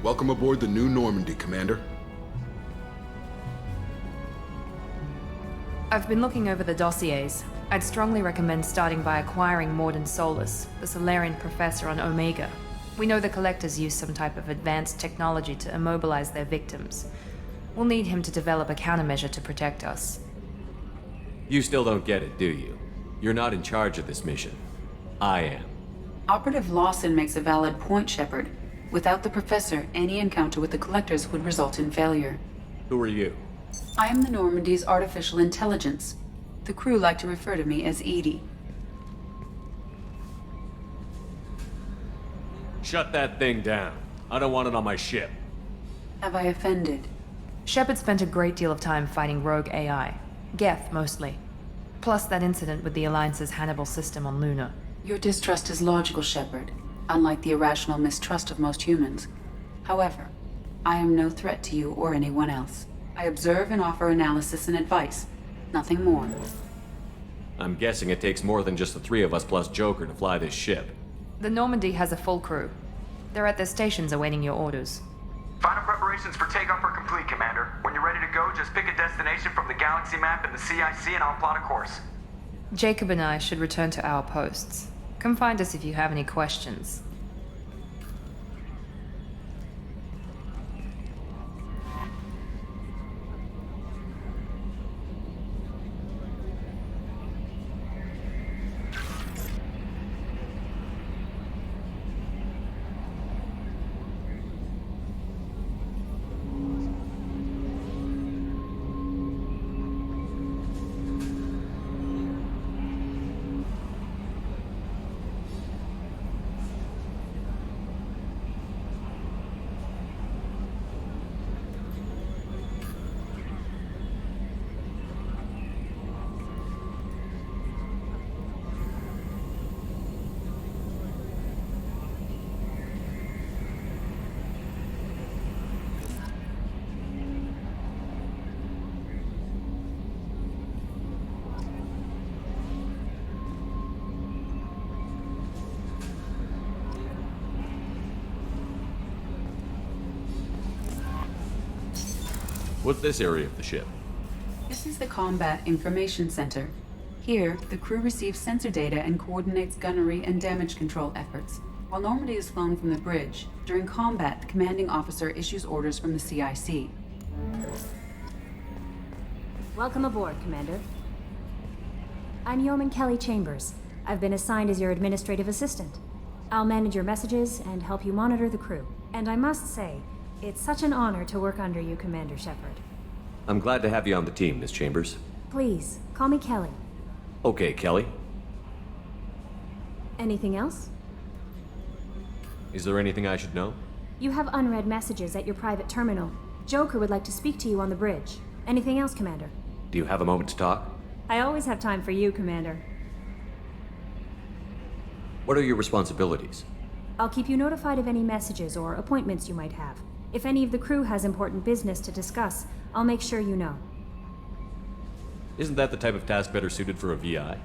Welcome aboard the new Normandy, Commander. I've been looking over the dossiers. I'd strongly recommend starting by acquiring Morden Solus, the Solarian professor on Omega. We know the Collectors use some type of advanced technology to immobilize their victims. We'll need him to develop a countermeasure to protect us. You still don't get it, do you? You're not in charge of this mission. I am. Operative Lawson makes a valid point, Shepard. Without the Professor, any encounter with the Collectors would result in failure. Who are you? I am the Normandy's artificial intelligence. The crew like to refer to me as EDI. Shut that thing down. I don't want it on my ship. Have I offended? Shepard spent a great deal of time fighting rogue AI. Geth, mostly. Plus that incident with the Alliance's Hannibal system on Luna. Your distrust is logical, Shepard, unlike the irrational mistrust of most humans. However, I am no threat to you or anyone else. I observe and offer analysis and advice. Nothing more. I'm guessing it takes more than just the three of us plus Joker to fly this ship. The Normandy has a full crew. They're at their stations awaiting your orders. Final preparations for takeoff are complete, Commander. When you're ready to go, just pick a destination from the galaxy map in the CIC and I'll plot a course. Jacob and I should return to our posts. Come find us if you have any questions. What's this area of the ship? This is the Combat Information Center. Here, the crew receives sensor data and coordinates gunnery and damage control efforts. While Normandy is flown from the bridge, during combat, the commanding officer issues orders from the CIC. Welcome aboard, Commander. I'm Yeoman Kelly Chambers. I've been assigned as your administrative assistant. I'll manage your messages and help you monitor the crew. And I must say, it's such an honor to work under you, Commander Shepard. I'm glad to have you on the team, Miss Chambers. Please, call me Kelly. Okay, Kelly. Anything else? Is there anything I should know? You have unread messages at your private terminal. Joker would like to speak to you on the bridge. Anything else, Commander? Do you have a moment to talk? I always have time for you, Commander. What are your responsibilities? I'll keep you notified of any messages or appointments you might have. If any of the crew has important business to discuss, I'll make sure you know. Isn't that the type of task better suited for a VI?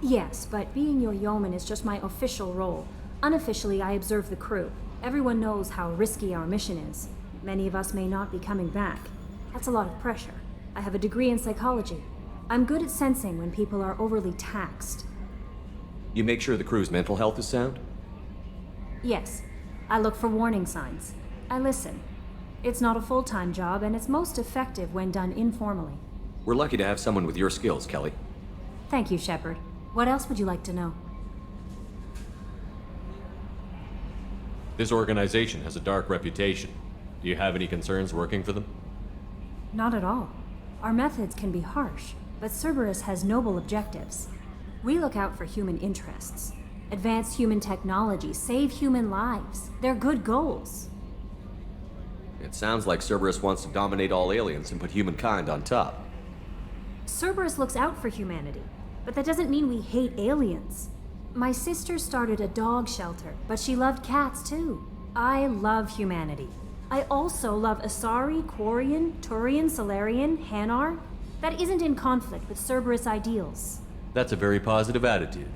Yes, but being your yeoman is just my official role. Unofficially, I observe the crew. Everyone knows how risky our mission is. Many of us may not be coming back. That's a lot of pressure. I have a degree in psychology. I'm good at sensing when people are overly taxed. You make sure the crew's mental health is sound? Yes. I look for warning signs. I listen. It's not a full-time job, and it's most effective when done informally. We're lucky to have someone with your skills, Kelly. Thank you, Shepard. What else would you like to know? This organization has a dark reputation. Do you have any concerns working for them? Not at all. Our methods can be harsh, but Cerberus has noble objectives. We look out for human interests. Advance human technology, save human lives. They're good goals. It sounds like Cerberus wants to dominate all aliens and put humankind on top. Cerberus looks out for humanity, but that doesn't mean we hate aliens. My sister started a dog shelter, but she loved cats too. I love humanity. I also love Asari, Quarian, Turian, Solarian, Hanar. That isn't in conflict with Cerberus ideals. That's a very positive attitude.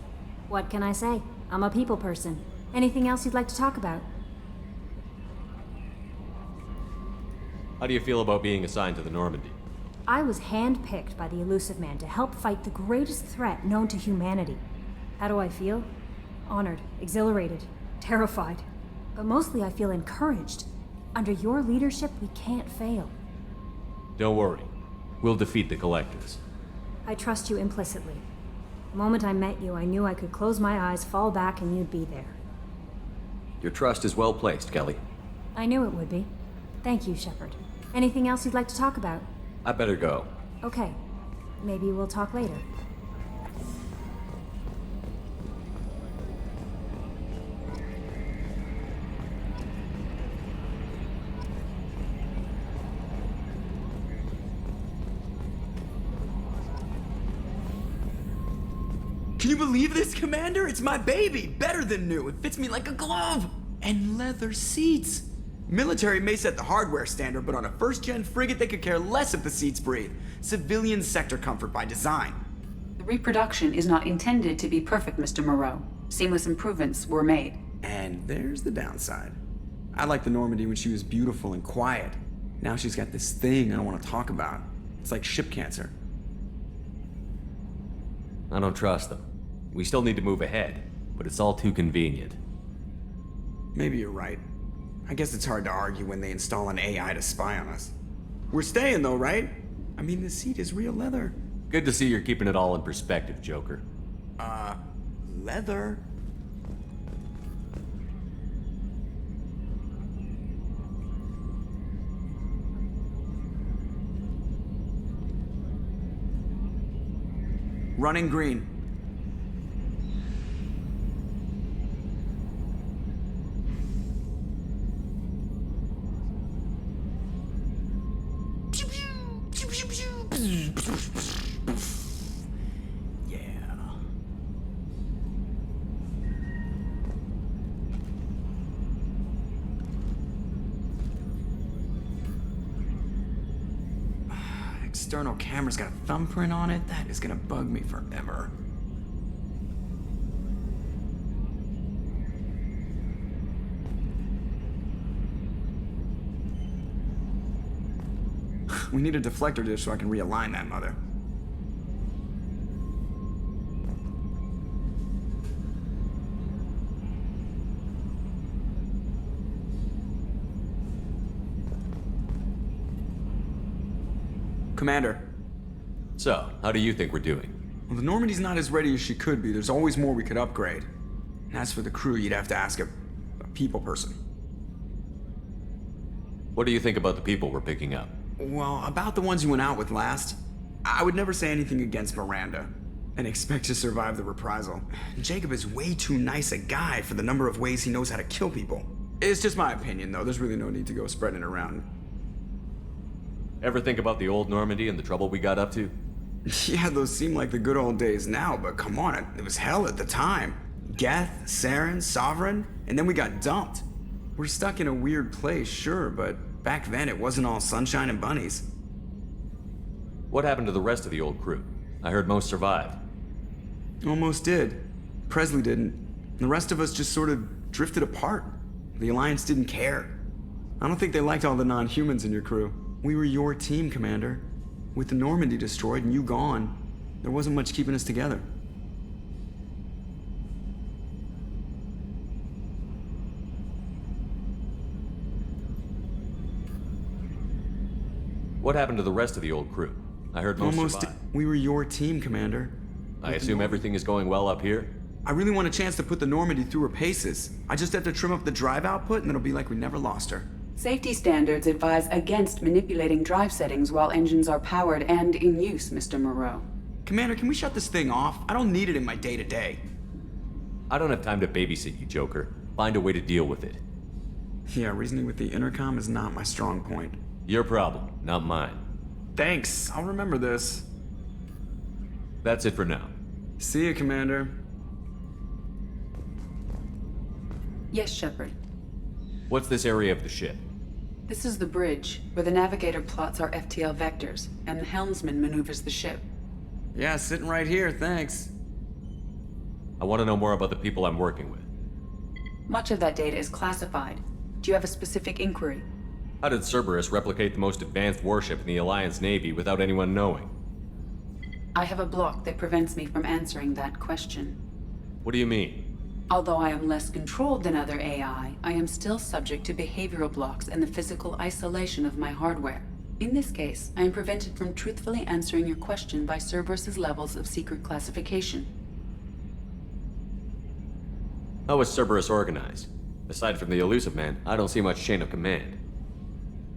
What can I say? I'm a people person. Anything else you'd like to talk about? How do you feel about being assigned to the Normandy? I was handpicked by the Elusive Man to help fight the greatest threat known to humanity. How do I feel? Honored, exhilarated, terrified. But mostly I feel encouraged. Under your leadership, we can't fail. Don't worry. We'll defeat the Collectors. I trust you implicitly. The moment I met you, I knew I could close my eyes, fall back, and you'd be there. Your trust is well placed, Kelly. I knew it would be. Thank you, Shepard. Anything else you'd like to talk about? I better go. Okay. Maybe we'll talk later. Can you believe this, Commander? It's my baby! Better than new. It fits me like a glove! And leather seats! Military may set the hardware standard, but on a first-gen frigate, they could care less if the seats breathe. Civilian sector comfort by design. The reproduction is not intended to be perfect, Mr. Moreau. Seamless improvements were made. And there's the downside. I liked the Normandy when she was beautiful and quiet. Now she's got this thing I don't want to talk about. It's like ship cancer. I don't trust them. We still need to move ahead, but it's all too convenient. Maybe you're right. I guess it's hard to argue when they install an AI to spy on us. We're staying though, right? I mean, the seat is real leather. Good to see you're keeping it all in perspective, Joker. Leather? Running green. Yeah. External camera's got a thumbprint on it. That is gonna bug me forever. We need a deflector dish so I can realign that mother. Commander. So, how do you think we're doing? Well, the Normandy's not as ready as she could be. There's always more we could upgrade. And as for the crew, you'd have to ask a people person. What do you think about the people we're picking up? Well, about the ones you went out with last, I would never say anything against Miranda and expect to survive the reprisal. Jacob is way too nice a guy for the number of ways he knows how to kill people. It's just my opinion, though. There's really no need to go spreading it around. Ever think about the old Normandy and the trouble we got up to? Yeah, those seem like the good old days now, but come on, it was hell at the time. Geth, Saren, Sovereign, and then we got dumped. We're stuck in a weird place, sure, but back then it wasn't all sunshine and bunnies. What happened to the rest of the old crew? I heard most survived. Almost did. Presley didn't. The rest of us just sort of drifted apart. The Alliance didn't care. I don't think they liked all the non-humans in your crew. We were your team, Commander. With the Normandy destroyed and you gone, there wasn't much keeping us together. What happened to the rest of the old crew? I heard most survived. We were your team, Commander. I assume everything is going well up here? I really want a chance to put the Normandy through her paces. I just have to trim up the drive output and it'll be like we never lost her. Safety standards advise against manipulating drive settings while engines are powered and in use, Mr. Moreau. Commander, can we shut this thing off? I don't need it in my day-to-day. I don't have time to babysit you, Joker. Find a way to deal with it. Yeah, reasoning with the intercom is not my strong point. Your problem, not mine. Thanks, I'll remember this. That's it for now. See you, Commander. Yes, Shepard. What's this area of the ship? This is the bridge, where the navigator plots our FTL vectors, and the helmsman maneuvers the ship. Yeah, sitting right here, thanks. I want to know more about the people I'm working with. Much of that data is classified. Do you have a specific inquiry? How did Cerberus replicate the most advanced warship in the Alliance Navy without anyone knowing? I have a block that prevents me from answering that question. What do you mean? Although I am less controlled than other AI, I am still subject to behavioral blocks and the physical isolation of my hardware. In this case, I am prevented from truthfully answering your question by Cerberus's levels of secret classification. How is Cerberus organized? Aside from the elusive man, I don't see much chain of command.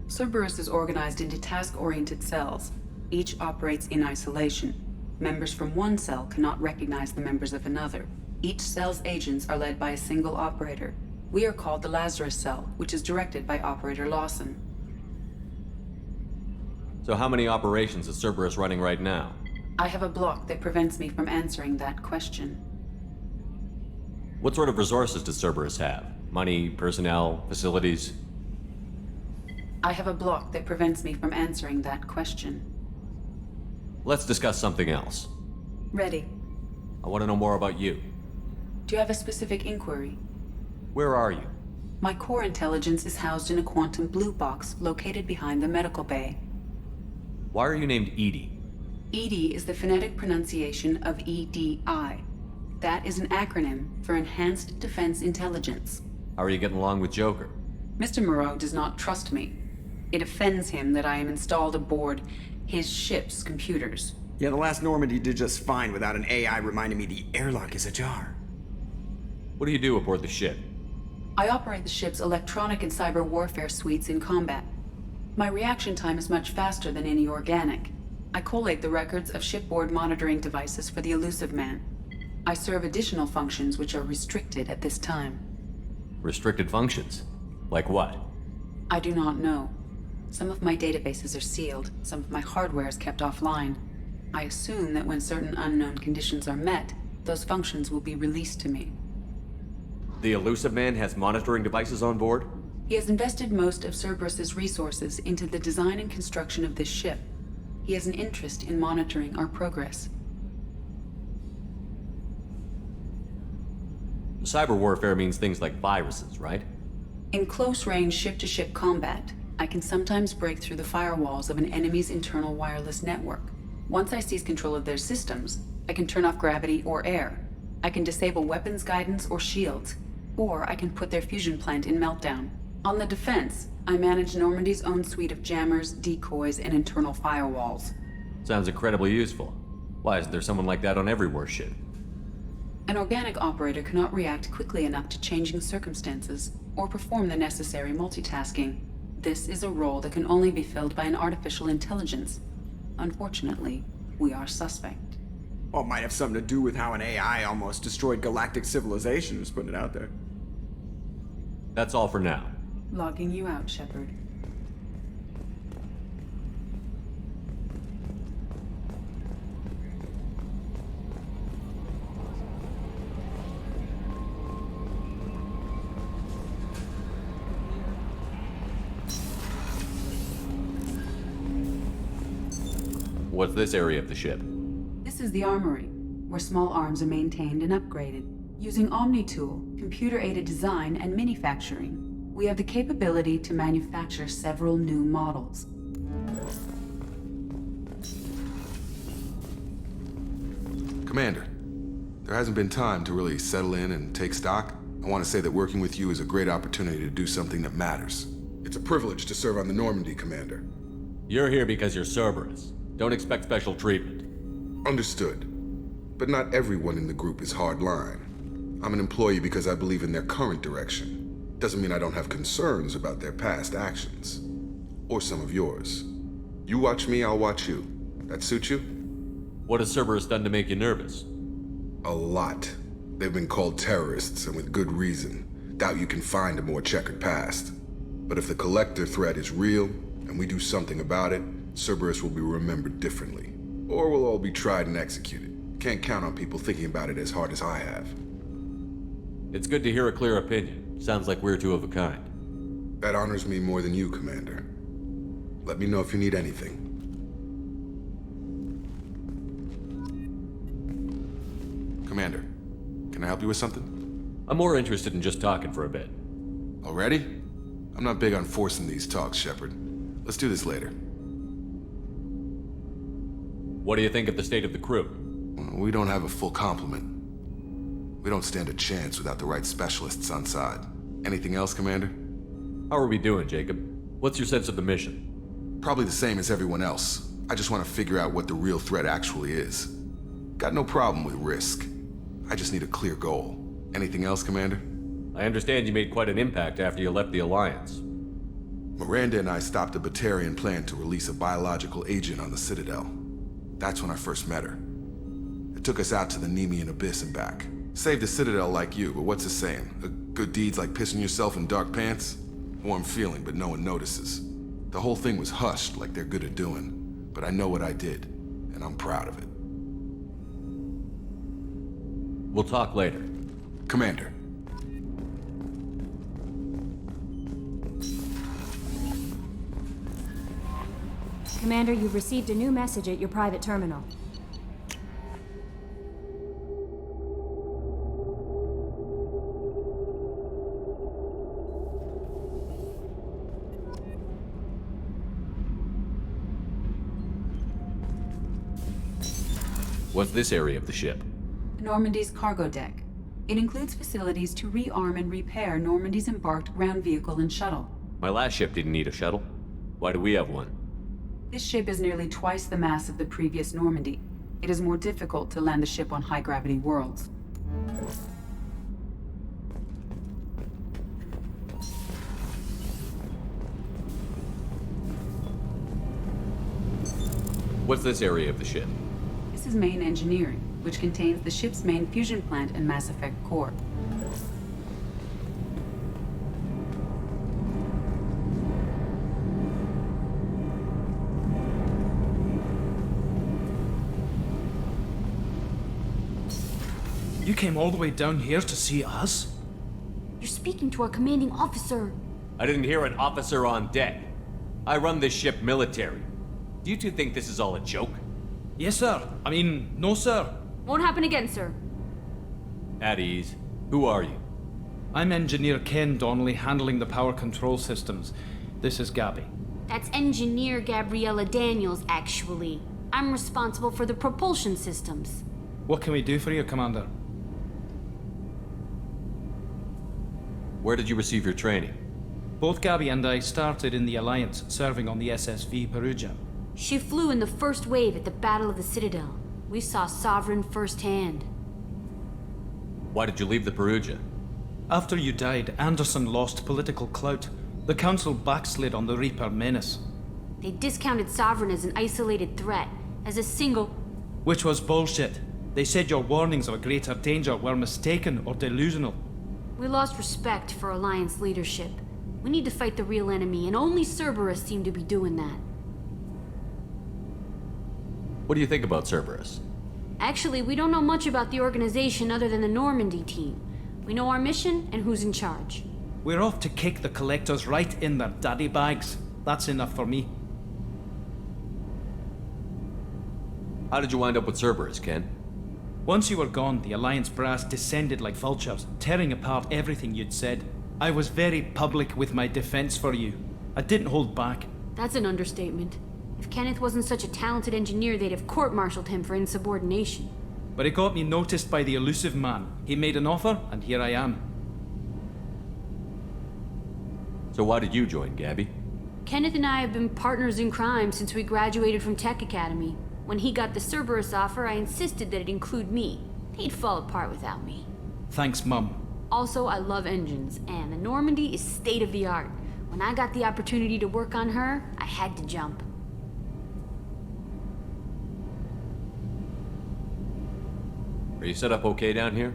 Cerberus is organized into task-oriented cells. Each operates in isolation. Members from one cell cannot recognize the members of another. Each cell's agents are led by a single operator. We are called the Lazarus Cell, which is directed by Operator Lawson. So how many operations is Cerberus running right now? I have a block that prevents me from answering that question. What sort of resources does Cerberus have? Money, personnel, facilities? I have a block that prevents me from answering that question. Let's discuss something else. Ready. I want to know more about you. Do you have a specific inquiry? Where are you? My core intelligence is housed in a quantum blue box located behind the medical bay. Why are you named EDI? EDI is the phonetic pronunciation of EDI. That is an acronym for Enhanced Defense Intelligence. How are you getting along with Joker? Mr. Moreau does not trust me. It offends him that I am installed aboard his ship's computers. Yeah, the last Normandy did just fine without an AI reminding me the airlock is ajar. What do you do aboard the ship? I operate the ship's electronic and cyber warfare suites in combat. My reaction time is much faster than any organic. I collate the records of shipboard monitoring devices for the elusive man. I serve additional functions which are restricted at this time. Restricted functions? Like what? I do not know. Some of my databases are sealed, some of my hardware is kept offline. I assume that when certain unknown conditions are met, those functions will be released to me. The elusive man has monitoring devices on board? He has invested most of Cerberus's resources into the design and construction of this ship. He has an interest in monitoring our progress. Cyber warfare means things like viruses, right? In close-range ship-to-ship combat, I can sometimes break through the firewalls of an enemy's internal wireless network. Once I seize control of their systems, I can turn off gravity or air. I can disable weapons guidance or shields, or I can put their fusion plant in meltdown. On the defense, I manage Normandy's own suite of jammers, decoys, and internal firewalls. Sounds incredibly useful. Why isn't there someone like that on every warship? An organic operator cannot react quickly enough to changing circumstances, or perform the necessary multitasking. This is a role that can only be filled by an artificial intelligence. Unfortunately, we are suspect. Well, it might have something to do with how an AI almost destroyed galactic civilization, just putting it out there. That's all for now. Logging you out, Shepard. What's this area of the ship? This is the Armory, where small arms are maintained and upgraded. Using Omni-Tool, computer-aided design, and manufacturing, we have the capability to manufacture several new models. Commander, there hasn't been time to really settle in and take stock. I want to say that working with you is a great opportunity to do something that matters. It's a privilege to serve on the Normandy, Commander. You're here because you're Cerberus. Don't expect special treatment. Understood. But not everyone in the group is hardline. I'm an employee because I believe in their current direction. Doesn't mean I don't have concerns about their past actions. Or some of yours. You watch me, I'll watch you. That suit you? What has Cerberus done to make you nervous? A lot. They've been called terrorists, and with good reason. Doubt you can find a more checkered past. But if the Collector threat is real, and we do something about it, Cerberus will be remembered differently. Or we'll all be tried and executed. Can't count on people thinking about it as hard as I have. It's good to hear a clear opinion. Sounds like we're two of a kind. That honors me more than you, Commander. Let me know if you need anything. Commander, can I help you with something? I'm more interested in just talking for a bit. Already? I'm not big on forcing these talks, Shepard. Let's do this later. What do you think of the state of the crew? We don't have a full complement. We don't stand a chance without the right specialists on side. Anything else, Commander? How are we doing, Jacob? What's your sense of the mission? Probably the same as everyone else. I just want to figure out what the real threat actually is. Got no problem with risk. I just need a clear goal. Anything else, Commander? I understand you made quite an impact after you left the Alliance. Miranda and I stopped a Batarian plan to release a biological agent on the Citadel. That's when I first met her. It took us out to the Nemean Abyss and back. Saved the Citadel like you, but what's the saying? A good deed's like pissing yourself in dark pants? Warm feeling, but no one notices. The whole thing was hushed like they're good at doing. But I know what I did, and I'm proud of it. We'll talk later. Commander. Commander, you've received a new message at your private terminal. What's this area of the ship? Normandy's cargo deck. It includes facilities to rearm and repair Normandy's embarked ground vehicle and shuttle. My last ship didn't need a shuttle. Why do we have one? This ship is nearly twice the mass of the previous Normandy. It is more difficult to land the ship on high-gravity worlds. What's this area of the ship? This is main engineering, which contains the ship's main fusion plant and Mass Effect core. You came all the way down here to see us? You're speaking to our commanding officer. I didn't hear an officer on deck. I run this ship military. Do you two think this is all a joke? Yes, sir. I mean, no, sir. Won't happen again, sir. At ease. Who are you? I'm Engineer Ken Donnelly, handling the power control systems. This is Gabby. That's Engineer Gabriella Daniels, actually. I'm responsible for the propulsion systems. What can we do for you, Commander? Where did you receive your training? Both Gabby and I started in the Alliance, serving on the SSV Perugia. She flew in the first wave at the Battle of the Citadel. We saw Sovereign firsthand. Why did you leave the Perugia? After you died, Anderson lost political clout. The Council backslid on the Reaper menace. They discounted Sovereign as an isolated threat, as a single... Which was bullshit. They said your warnings of a greater danger were mistaken or delusional. We lost respect for Alliance leadership. We need to fight the real enemy, and only Cerberus seemed to be doing that. What do you think about Cerberus? Actually, we don't know much about the organization other than the Normandy team. We know our mission and who's in charge. We're off to kick the Collectors right in their daddy bags. That's enough for me. How did you wind up with Cerberus, Ken? Once you were gone, the Alliance brass descended like vultures, tearing apart everything you'd said. I was very public with my defense for you. I didn't hold back. That's an understatement. If Kenneth wasn't such a talented engineer, they'd have court-martialed him for insubordination. But it got me noticed by the elusive man. He made an offer, and here I am. So why did you join, Gabby? Kenneth and I have been partners in crime since we graduated from Tech Academy. When he got the Cerberus offer, I insisted that it include me. He'd fall apart without me. Thanks, Mum. Also, I love engines, and the Normandy is state-of-the-art. When I got the opportunity to work on her, I had to jump. Are you set up okay down here?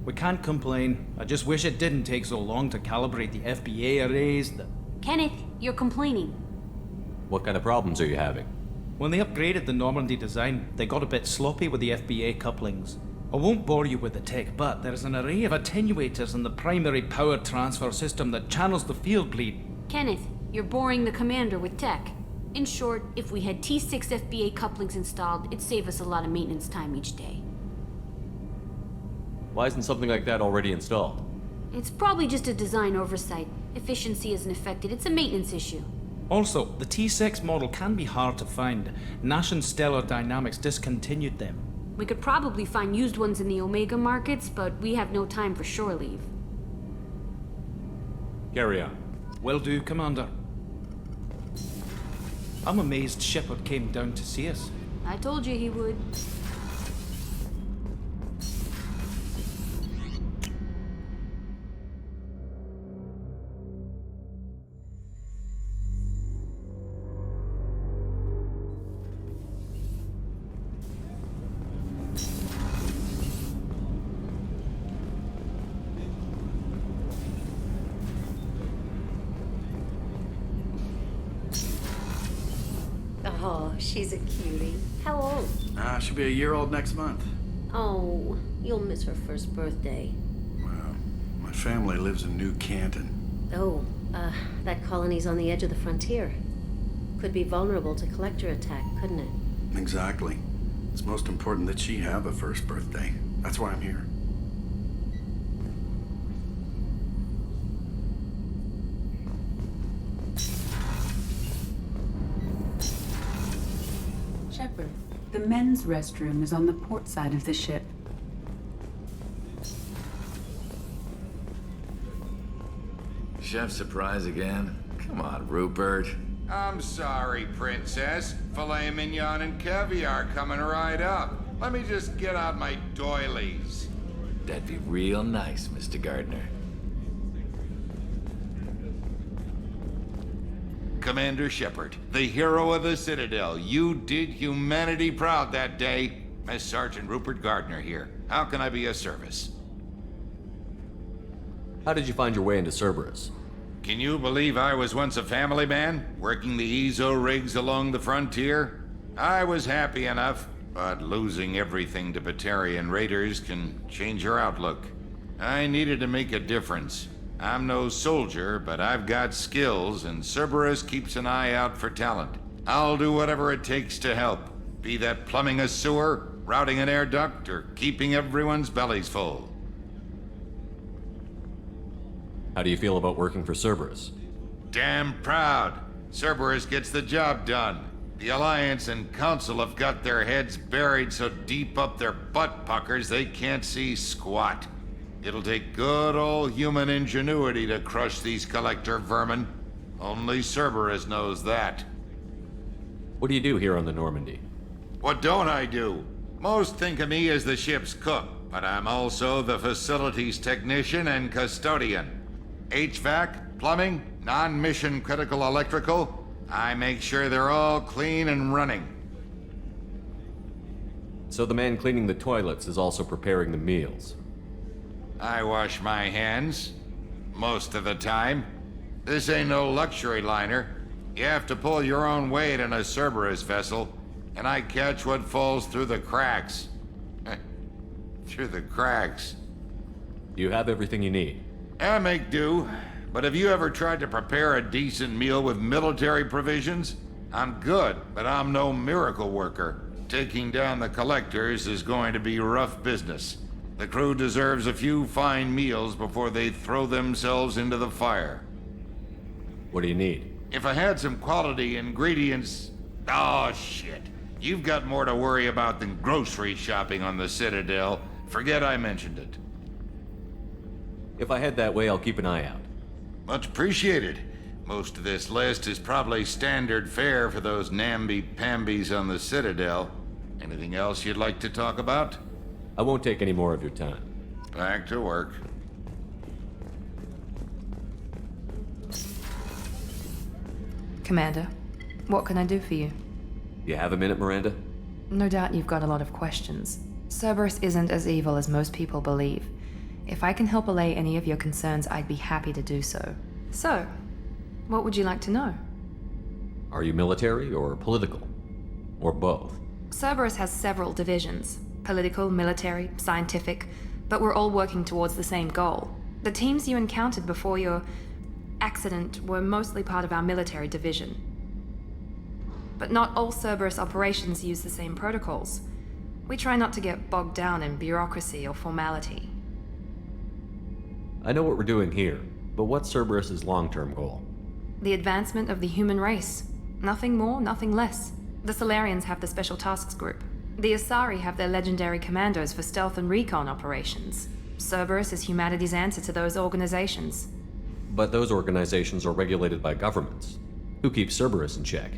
We can't complain. I just wish it didn't take so long to calibrate the FBA arrays. Kenneth, you're complaining. What kind of problems are you having? When they upgraded the Normandy design, they got a bit sloppy with the FBA couplings. I won't bore you with the tech, but there's an array of attenuators in the primary power transfer system that channels the field bleed. Kenneth, you're boring the commander with tech. In short, if we had T6 FBA couplings installed, it'd save us a lot of maintenance time each day. Why isn't something like that already installed? It's probably just a design oversight. Efficiency isn't affected, it's a maintenance issue. Also, the T6 model can be hard to find. Nash and Stellar Dynamics discontinued them. We could probably find used ones in the Omega markets, but we have no time for shore leave. Carry on. Will do, Commander. I'm amazed Shepard came down to see us. I told you he would. Oh, she's a cutie. How old? She'll be a year old next month. Oh, you'll miss her first birthday. Well, my family lives in New Canton. Oh, that colony's on the edge of the frontier. Could be vulnerable to collector attack, couldn't it? Exactly. It's most important that she have a first birthday. That's why I'm here. Shepard, the men's restroom is on the port side of the ship. Chef surprise again? Come on, Rupert. I'm sorry, Princess. Filet mignon and caviar coming right up. Let me just get out my doilies. That'd be real nice, Mr. Gardner. Commander Shepard, the hero of the Citadel. You did humanity proud that day. Miss Sergeant Rupert Gardner here. How can I be of service? How did you find your way into Cerberus? Can you believe I was once a family man, working the EZO rigs along the frontier? I was happy enough, but losing everything to Batarian raiders can change your outlook. I needed to make a difference. I'm no soldier, but I've got skills, and Cerberus keeps an eye out for talent. I'll do whatever it takes to help, be that plumbing a sewer, routing an air duct, or keeping everyone's bellies full. How do you feel about working for Cerberus? Damn proud. Cerberus gets the job done. The Alliance and Council have got their heads buried so deep up their butt puckers they can't see squat. It'll take good old human ingenuity to crush these collector vermin. Only Cerberus knows that. What do you do here on the Normandy? What don't I do? Most think of me as the ship's cook, but I'm also the facilities technician and custodian. HVAC, plumbing, non-mission critical electrical. I make sure they're all clean and running. So the man cleaning the toilets is also preparing the meals. I wash my hands. Most of the time. This ain't no luxury liner. You have to pull your own weight in a Cerberus vessel, and I catch what falls through the cracks. Through the cracks. You have everything you need. I make do, but have you ever tried to prepare a decent meal with military provisions? I'm good, but I'm no miracle worker. Taking down the collectors is going to be rough business. The crew deserves a few fine meals before they throw themselves into the fire. What do you need? If I had some quality ingredients... Oh, shit. You've got more to worry about than grocery shopping on the Citadel. Forget I mentioned it. If I head that way, I'll keep an eye out. Much appreciated. Most of this list is probably standard fare for those namby-pambies on the Citadel. Anything else you'd like to talk about? I won't take any more of your time. Back to work. Commander, what can I do for you? You have a minute, Miranda? No doubt you've got a lot of questions. Cerberus isn't as evil as most people believe. If I can help allay any of your concerns, I'd be happy to do so. So, what would you like to know? Are you military or political? Or both? Cerberus has several divisions. Political, military, scientific, but we're all working towards the same goal. The teams you encountered before your accident were mostly part of our military division. But not all Cerberus operations use the same protocols. We try not to get bogged down in bureaucracy or formality. I know what we're doing here. But what's Cerberus' long-term goal? The advancement of the human race. Nothing more, nothing less. The Solarians have the Special Tasks Group. The Asari have their legendary commandos for stealth and recon operations. Cerberus is humanity's answer to those organizations. But those organizations are regulated by governments. Who keeps Cerberus in check?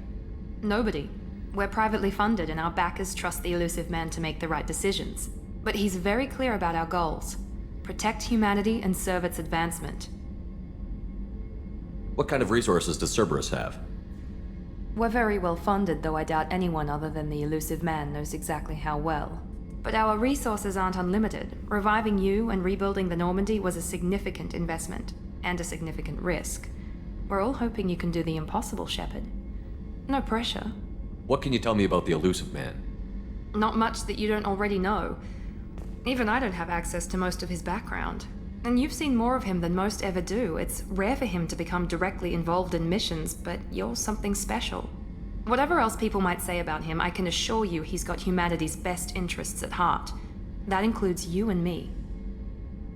Nobody. We're privately funded and our backers trust the elusive man to make the right decisions. But he's very clear about our goals. Protect humanity and serve its advancement. What kind of resources does Cerberus have? We're very well funded, though I doubt anyone other than the elusive man knows exactly how well. But our resources aren't unlimited. Reviving you and rebuilding the Normandy was a significant investment, and a significant risk. We're all hoping you can do the impossible, Shepard. No pressure. What can you tell me about the elusive man? Not much that you don't already know. Even I don't have access to most of his background. And you've seen more of him than most ever do. It's rare for him to become directly involved in missions, but you're something special. Whatever else people might say about him, I can assure you he's got humanity's best interests at heart. That includes you and me.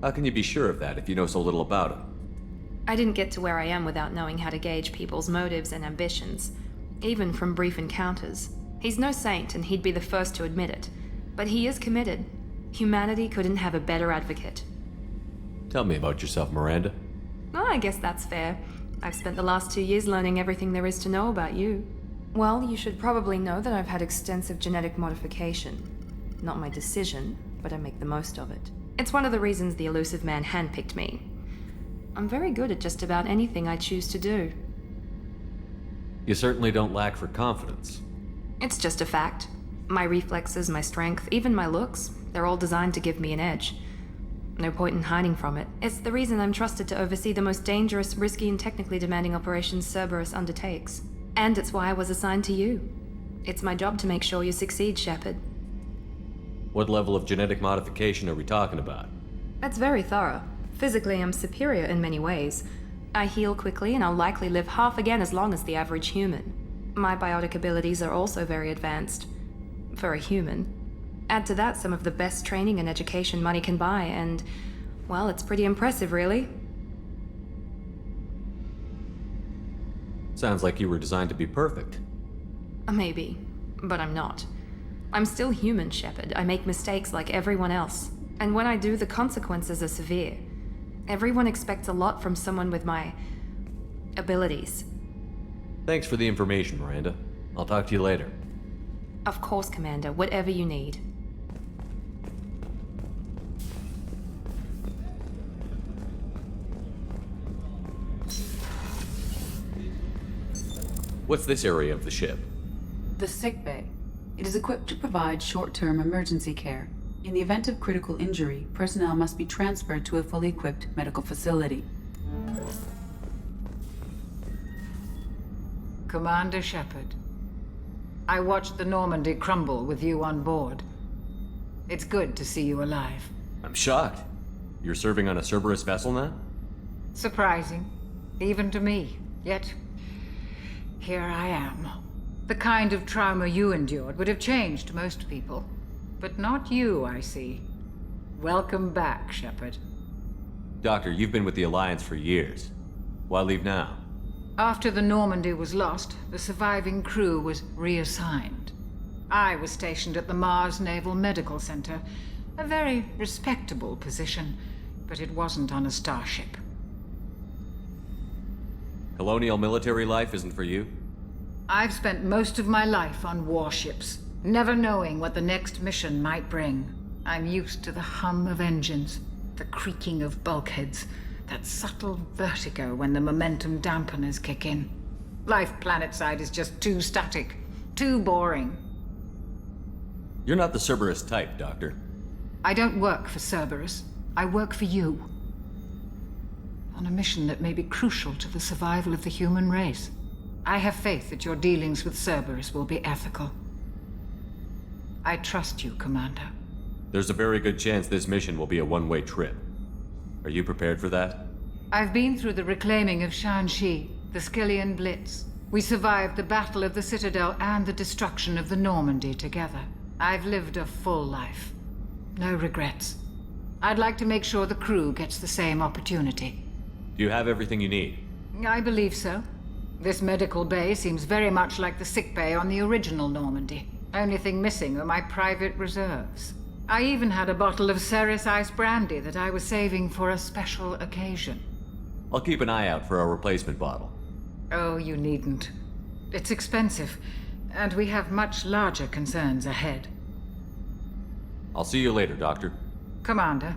How can you be sure of that if you know so little about him? I didn't get to where I am without knowing how to gauge people's motives and ambitions, even from brief encounters. He's no saint, and he'd be the first to admit it. But he is committed. Humanity couldn't have a better advocate. Tell me about yourself, Miranda. Oh, I guess that's fair. I've spent the last 2 years learning everything there is to know about you. Well, you should probably know that I've had extensive genetic modification. Not my decision, but I make the most of it. It's one of the reasons the elusive man handpicked me. I'm very good at just about anything I choose to do. You certainly don't lack for confidence. It's just a fact. My reflexes, my strength, even my looks, they're all designed to give me an edge. No point in hiding from it. It's the reason I'm trusted to oversee the most dangerous, risky, and technically demanding operations Cerberus undertakes. And it's why I was assigned to you. It's my job to make sure you succeed, Shepard. What level of genetic modification are we talking about? That's very thorough. Physically, I'm superior in many ways. I heal quickly, and I'll likely live half again as long as the average human. My biotic abilities are also very advanced. For a human. Add to that some of the best training and education money can buy, and, well, it's pretty impressive, really. Sounds like you were designed to be perfect. Maybe, but I'm not. I'm still human, Shepard. I make mistakes like everyone else. And when I do, the consequences are severe. Everyone expects a lot from someone with my abilities. Thanks for the information, Miranda. I'll talk to you later. Of course, Commander. Whatever you need. What's this area of the ship? The sick bay. It is equipped to provide short-term emergency care. In the event of critical injury, personnel must be transferred to a fully equipped medical facility. Commander Shepard, I watched the Normandy crumble with you on board. It's good to see you alive. I'm shocked. You're serving on a Cerberus vessel now? Surprising, even to me. Yet, here I am. The kind of trauma you endured would have changed most people. But not you, I see. Welcome back, Shepard. Doctor, you've been with the Alliance for years. Why leave now? After the Normandy was lost, the surviving crew was reassigned. I was stationed at the Mars Naval Medical Center, a very respectable position, but it wasn't on a starship. Colonial military life isn't for you? I've spent most of my life on warships, never knowing what the next mission might bring. I'm used to the hum of engines, the creaking of bulkheads, that subtle vertigo when the momentum dampeners kick in. Life planetside is just too static, too boring. You're not the Cerberus type, Doctor. I don't work for Cerberus. I work for you. On a mission that may be crucial to the survival of the human race. I have faith that your dealings with Cerberus will be ethical. I trust you, Commander. There's a very good chance this mission will be a one-way trip. Are you prepared for that? I've been through the reclaiming of Shanxi, the Skillian Blitz. We survived the Battle of the Citadel and the destruction of the Normandy together. I've lived a full life. No regrets. I'd like to make sure the crew gets the same opportunity. Do Do you have everything you need? I believe so. This medical bay seems very much like the sick bay on the original Normandy. Only thing missing are my private reserves. I even had a bottle of Ceres Ice Brandy that I was saving for a special occasion. I'll keep an eye out for a replacement bottle. Oh, you needn't. It's expensive, and we have much larger concerns ahead. I'll see you later, Doctor. Commander.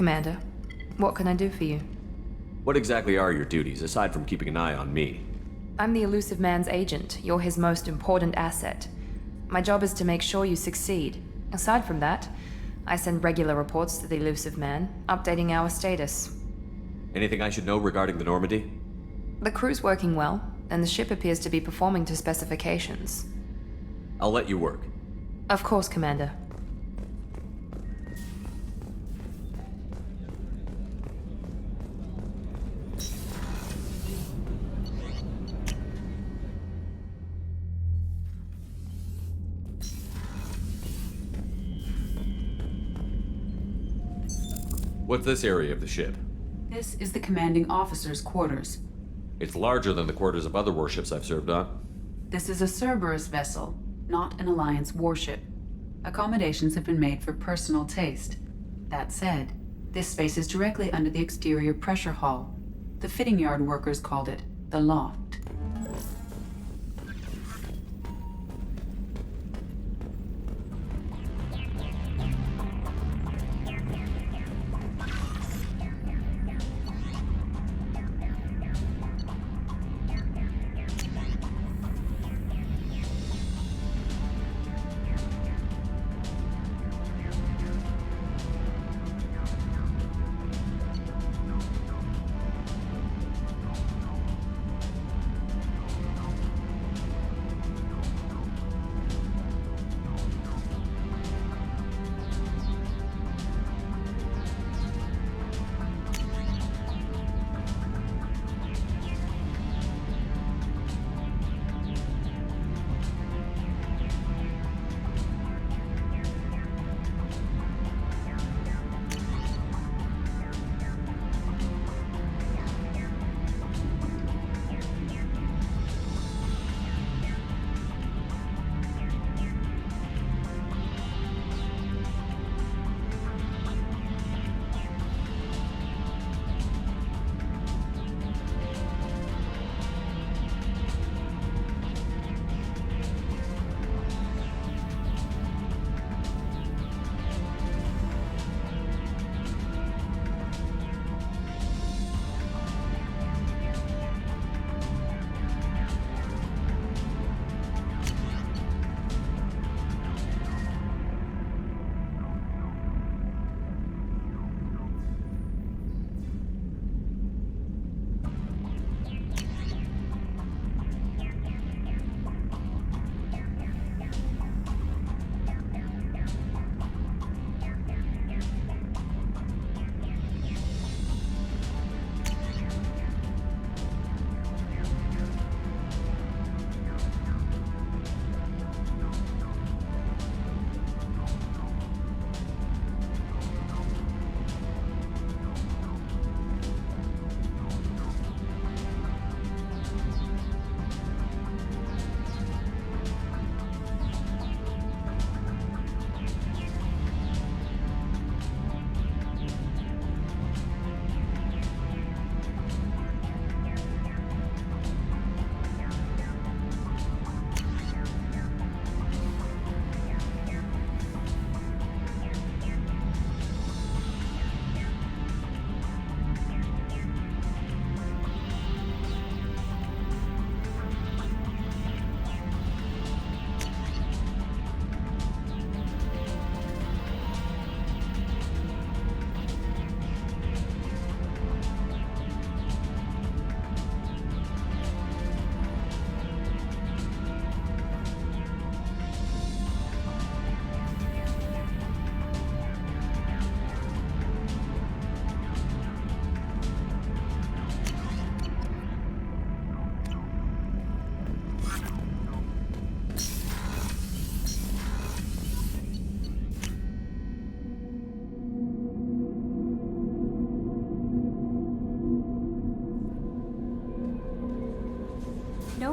Commander, what can I do for you? What exactly are your duties, aside from keeping an eye on me? I'm the Elusive Man's agent. You're his most important asset. My job is to make sure you succeed. Aside from that, I send regular reports to the Elusive Man, updating our status. Anything I should know regarding the Normandy? The crew's working well, and the ship appears to be performing to specifications. I'll let you work. Of course, Commander. What's this area of the ship? This is the commanding officer's quarters. It's larger than the quarters of other warships I've served on. This is a Cerberus vessel, not an Alliance warship. Accommodations have been made for personal taste. That said, this space is directly under the exterior pressure hull. The fitting yard workers called it the loft.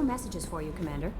messages for you, Commander.